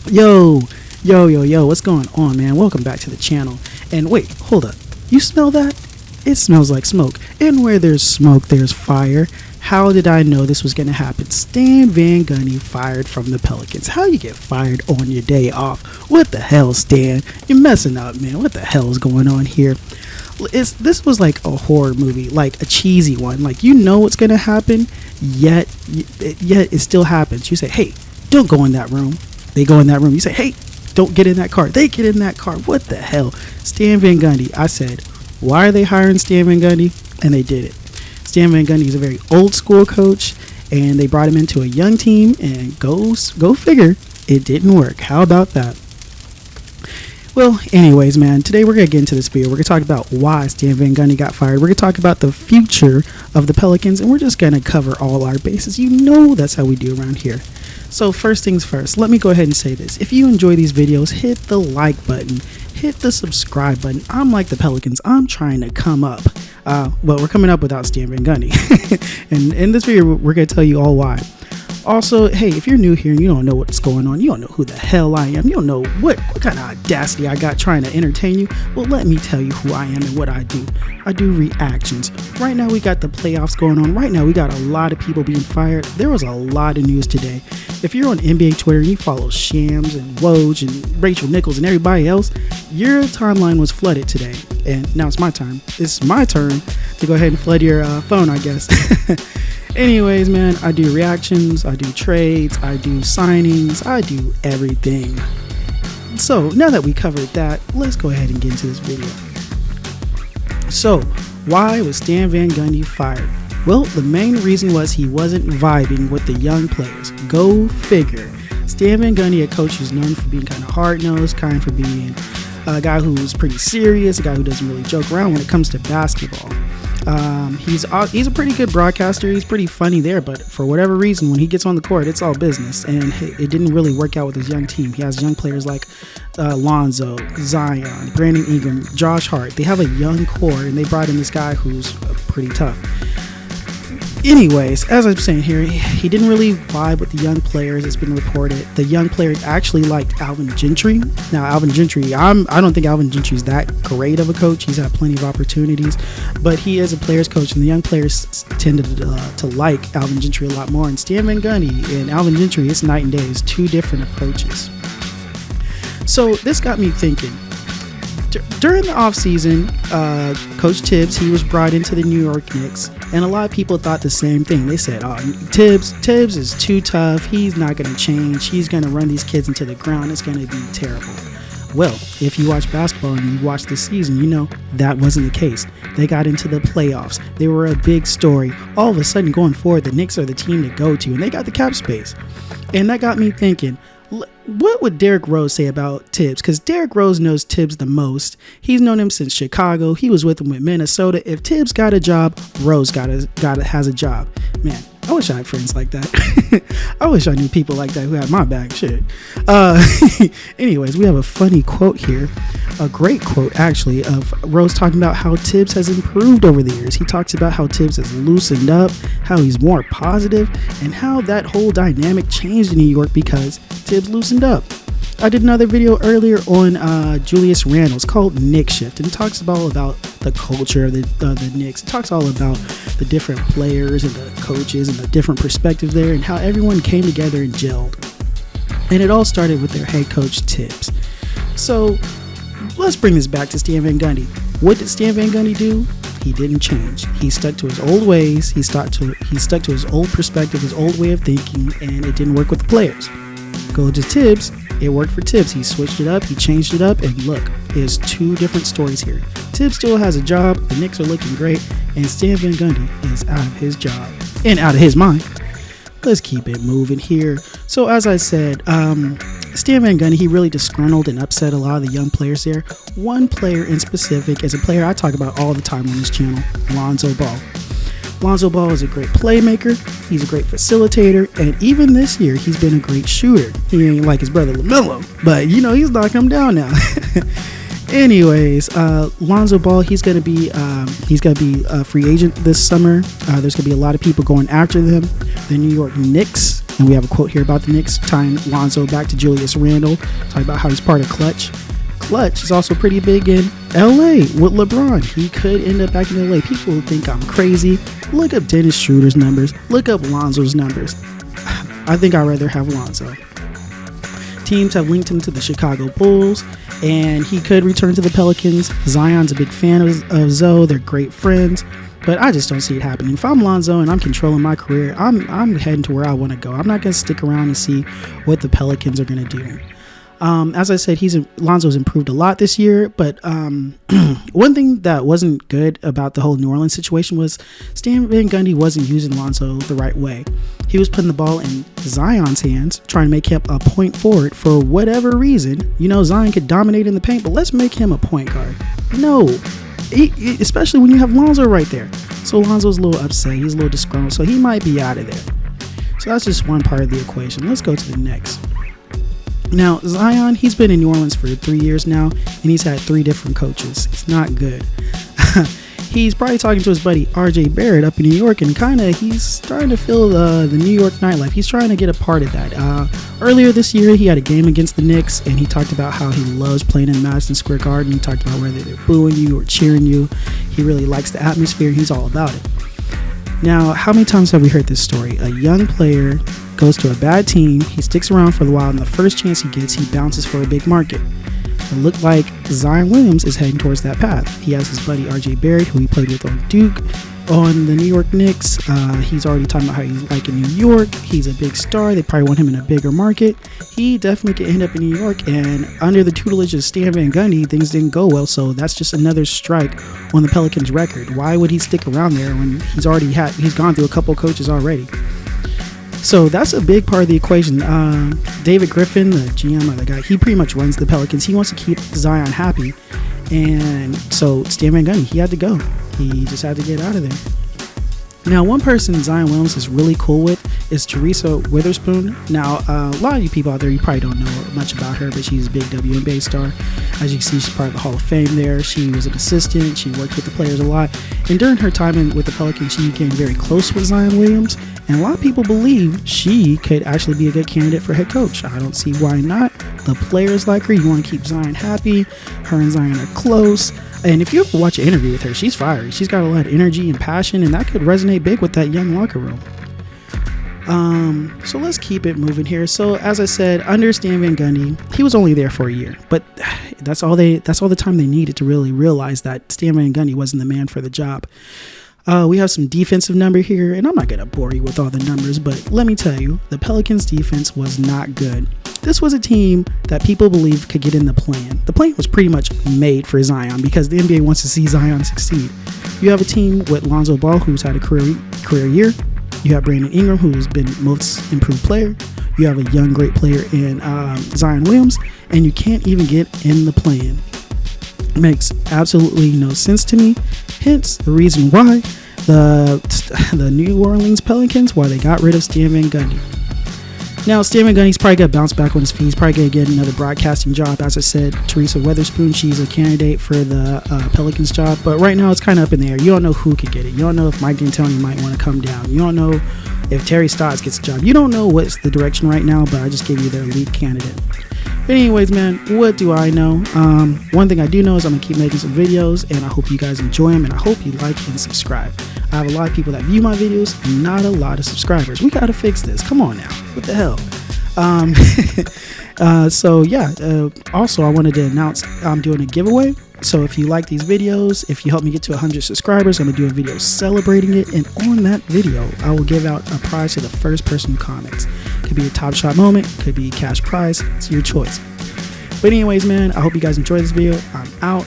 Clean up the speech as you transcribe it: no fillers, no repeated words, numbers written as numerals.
Yo, yo, what's going on, man? Welcome back to the channel. And wait, hold up. You smell that? It smells like smoke. And where there's smoke, there's fire. How did I know this was going to happen? Stan Van Gundy fired from the Pelicans. How you get fired on your day off? What the hell, Stan? You're messing up, man. What the hell is going on here? This was like a horror movie, like a cheesy one. Like, you know what's going to happen, yet it still happens. You say, hey, don't go in that room. They go in that room. You say, hey, don't get in that car. They get in that car. What the hell? Stan Van Gundy. I said, why are they hiring Stan Van Gundy? And they did it. Stan Van Gundy is a very old school coach, and they brought him into a young team, and go figure, it didn't work. How about that? Well, anyways, man, today we're going to get into this video. We're going to talk about why Stan Van Gundy got fired. We're going to talk about the future of the Pelicans, and we're just going to cover all our bases. You know that's how we do around here. So first things first, let me go ahead and say this. If you enjoy these videos, hit the like button, hit the subscribe button. I'm like the Pelicans. I'm trying to come up. Well, we're coming up without Stan Van Gundy. And in this video, we're going to tell you all why. Also, hey, if you're new here and you don't know what's going on, you don't know who the hell I am, you don't know what kind of audacity I got trying to entertain you, well, let me tell you who I am and what I do. I do reactions. Right now, we got the playoffs going on. Right now, we got a lot of people being fired. There was a lot of news today. If you're on NBA Twitter and you follow Shams and Woj and Rachel Nichols and everybody else, your timeline was flooded today. And now it's my time. It's my turn to go ahead and flood your phone, I guess. Anyways, man, I do reactions, I do trades, I do signings, I do everything. So now that we covered that, let's go ahead and get into this video. So why was Stan Van Gundy fired? Well, the main reason was he wasn't vibing with the young players. Go figure. Stan Van Gundy, a coach who's known for being kind of hard-nosed, kind for being a guy who's pretty serious, a guy who doesn't really joke around when it comes to basketball. He's a pretty good broadcaster. He's pretty funny there, but for whatever reason, when he gets on the court, it's all business, and it didn't really work out with his young team. He has young players like Lonzo, Zion, Brandon Ingram, Josh Hart. They have a young core, and they brought in this guy who's pretty tough. Anyways, as I'm saying here, he didn't really vibe with the young players. It's been reported the young players actually liked Alvin Gentry. Now, Alvin Gentry, I don't think Alvin Gentry is that great of a coach. He's had plenty of opportunities, but he is a players coach, and the young players tended to like Alvin Gentry a lot more. And Stan Van Gundy and Alvin Gentry, it's night and day. It's two different approaches. So this got me thinking. During the offseason, Coach Tibbs, he was brought into the New York Knicks, and a lot of people thought the same thing. They said, oh, Tibbs is too tough. He's not going to change. He's going to run these kids into the ground. It's going to be terrible. Well, if you watch basketball and you watch this season, you know that wasn't the case. They got into the playoffs. They were a big story. All of a sudden, going forward, the Knicks are the team to go to, and they got the cap space. And that got me thinking, what would Derrick Rose say about Tibbs? Because Derrick Rose knows Tibbs the most. He's known him since Chicago. He was with him with Minnesota. If Tibbs got a job, Rose has a job. Man, I wish I had friends like that. I wish I knew people like that who had my back. Shit. Anyways, we have a funny quote here. A great quote, actually, of Rose talking about how Tibbs has improved over the years. He talks about how Tibbs has loosened up, how he's more positive, and how that whole dynamic changed in New York because Tibbs loosened up. I did another video earlier on Julius Randle. It's called Knick Shift, and it talks all about the culture of the Knicks. It talks all about the different players and the coaches and the different perspective there and how everyone came together and gelled. And it all started with their head coach, Tibbs. So let's bring this back to Stan Van Gundy. What did Stan Van Gundy do? He didn't change. He stuck to his old ways. He stuck to his old perspective, his old way of thinking, and it didn't work with the players. Go to Tibbs. It worked for Tibbs. He switched it up. He changed it up. And look, there's two different stories here. Tibbs still has a job. The Knicks are looking great. And Stan Van Gundy is out of his job and out of his mind. Let's keep it moving here. So as I said, Stan Van Gundy, he really disgruntled and upset a lot of the young players there. One player in specific is a player I talk about all the time on this channel, Lonzo Ball. Lonzo Ball is a great playmaker, he's a great facilitator, and even this year, he's been a great shooter. He ain't like his brother LaMelo, but you know, he's knocking him down now. Anyways, Lonzo Ball, he's gonna be a free agent this summer. There's gonna be a lot of people going after them. The New York Knicks, and we have a quote here about the Knicks tying Lonzo back to Julius Randle, talking about how he's part of Clutch. Clutch is also pretty big in LA with LeBron. He could end up back in LA. People think I'm crazy. Look up Dennis Schroeder's numbers. Look up Lonzo's numbers. I think I'd rather have Lonzo. Teams have linked him to the Chicago Bulls, and he could return to the Pelicans. Zion's a big fan of Zoe. They're great friends, but I just don't see it happening. If I'm Lonzo and I'm controlling my career, I'm heading to where I want to go. I'm not going to stick around and see what the Pelicans are going to do. As I said, Lonzo's improved a lot this year, but one thing that wasn't good about the whole New Orleans situation was Stan Van Gundy wasn't using Lonzo the right way. He was putting the ball in Zion's hands, trying to make him a point forward for whatever reason. You know, Zion could dominate in the paint, but let's make him a point guard. No, especially when you have Lonzo right there. So Lonzo's a little upset. He's a little disgruntled, so he might be out of there. So that's just one part of the equation. Let's go to the next. Now, Zion, he's been in New Orleans for 3 years now, and he's had 3 different coaches. It's not good. He's probably talking to his buddy RJ Barrett up in New York, and he's starting to feel the New York nightlife. He's trying to get a part of that. Earlier this year, he had a game against the Knicks, and he talked about how he loves playing in Madison Square Garden. He talked about whether they're booing you or cheering you. He really likes the atmosphere. He's all about it. Now, how many times have we heard this story? A young player goes to a bad team, he sticks around for a while, and the first chance he gets, he bounces for a big market. It looked like Zion Williams is heading towards that path. He has his buddy RJ Barrett, who he played with on Duke, on the New York Knicks. He's already talking about how he's like in New York. He's a big star. They probably want him in a bigger market. He definitely could end up in New York, and under the tutelage of Stan Van Gundy, things didn't go well, so that's just another strike on the Pelicans record. Why would he stick around there when he's gone through a couple coaches already? So that's a big part of the equation. David Griffin, the GM or the guy, he pretty much runs the Pelicans. He wants to keep Zion happy. And so Stan Van Gundy, he had to go. He just had to get out of there. Now, one person Zion Williams is really cool with is Teresa Witherspoon. Now, a lot of you people out there, you probably don't know much about her, but she's a big WNBA star. As you can see, she's part of the Hall of Fame there. She was an assistant. She worked with the players a lot. And during her time with the Pelicans, she became very close with Zion Williams. And a lot of people believe she could actually be a good candidate for head coach. I don't see why not. The players like her. You want to keep Zion happy. Her and Zion are close. And if you ever watch an interview with her, she's fiery. She's got a lot of energy and passion, and that could resonate big with that young locker room. So let's keep it moving here. So as I said, under Stan Van Gundy, he was only there for a year, but that's all the time they needed to really realize that Stan Van Gundy wasn't the man for the job. We have some defensive number here, and I'm not going to bore you with all the numbers, but let me tell you, the Pelicans defense was not good. This was a team that people believe could get in the plan. The plan was pretty much made for Zion because the NBA wants to see Zion succeed. You have a team with Lonzo Ball, who's had a career year. You have Brandon Ingram, who's been most improved player. You have a young, great player in Zion Williams, and you can't even get in the plan. It makes absolutely no sense to me. Hence the reason why the New Orleans Pelicans, why they got rid of Stan Van Gundy. Now, Stan Van Gundy's probably going to bounce back on his feet. He's probably going to get another broadcasting job. As I said, Teresa Witherspoon, she's a candidate for the Pelicans job. But right now, it's kind of up in the air. You don't know who could get it. You don't know if Mike D'Antoni might want to come down. You don't know if Terry Stotts gets the job. You don't know what's the direction right now, but I just gave you their lead candidate. But anyways, man, what do I know? One thing I do know is I'm going to keep making some videos, and I hope you guys enjoy them, and I hope you like and subscribe. I have a lot of people that view my videos, and not a lot of subscribers. We got to fix this. Come on now. What the hell? Also, I wanted to announce I'm doing a giveaway. So if you like these videos, if you help me get to 100 subscribers, I'm going to do a video celebrating it. And on that video, I will give out a prize to the first person who comments. Could be a Top Shot moment, could be a cash prize. It's your choice. But anyways, man, I hope you guys enjoyed this video. I'm out.